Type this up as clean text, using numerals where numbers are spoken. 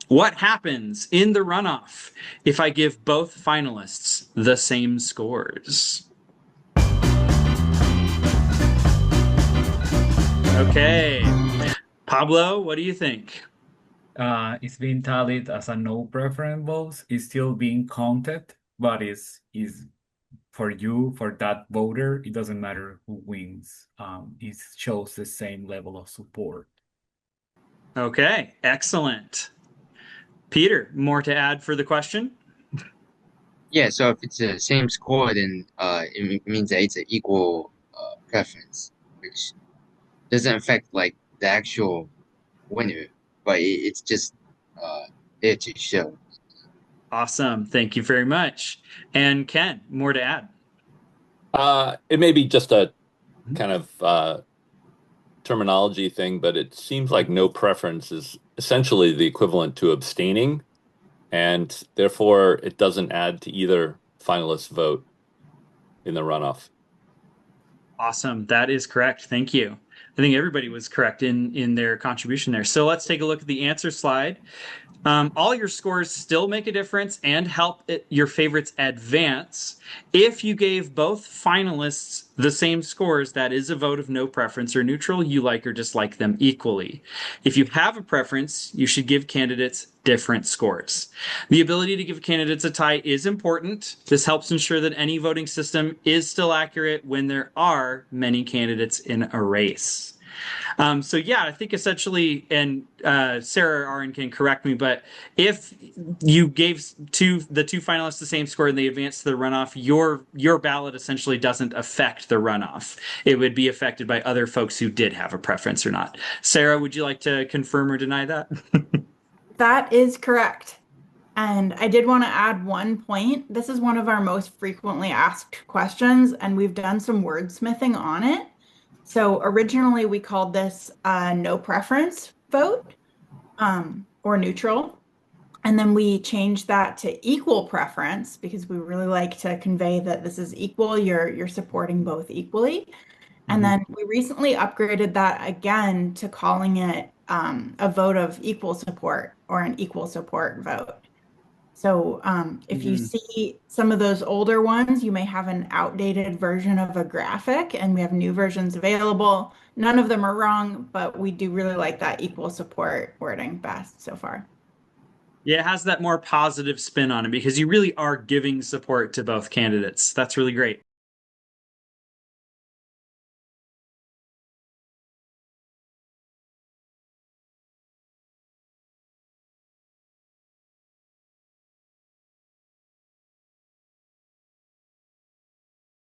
What happens in the runoff if I give both finalists the same scores? Okay. Pablo, what do you think? It's being tallied as a no preference vote. It's still being counted, but is for you, for that voter, it doesn't matter who wins. It shows the same level of support. Okay, excellent. Peter, more to add for the question? Yeah, so if it's the same score, then it means that it's an equal preference, which doesn't affect like the actual winner, but it's just uh, there to show. Awesome. Thank you very much. And Ken, more to add. It may be just a Mhm. kind of terminology thing, but it seems like no preference is essentially the equivalent to abstaining, and therefore it doesn't add to either finalist vote in the runoff. Awesome. That is correct. Thank you. I think everybody was correct in their contribution there. So let's take a look at the answer slide. All your scores still make a difference and help your favorites advance. If you gave both finalists the same scores, that is a vote of no preference or neutral. You like or dislike them equally. If you have a preference, you should give candidates different scores. The ability to give candidates a tie is important. This helps ensure that any voting system is still accurate when there are many candidates in a race. So yeah, I think essentially, and Sarah or Aaron can correct me, but if you gave the two finalists the same score and they advanced to the runoff, your ballot essentially doesn't affect the runoff. It would be affected by other folks who did have a preference or not. Sarah, would you like to confirm or deny that? That is correct. And I did want to add one point. This is one of our most frequently asked questions, and we've done some wordsmithing on it. So originally we called this a no preference vote, or neutral. And then we changed that to equal preference because we really like to convey that this is equal. You're supporting both equally. And Mhm. then we recently upgraded that again to calling it a vote of equal support or an equal support vote. So if you Mhm. see some of those older ones, you may have an outdated version of a graphic, and we have new versions available. None of them are wrong, but we do really like that equal support wording best so far. Yeah, it has that more positive spin on it because you really are giving support to both candidates. That's really great.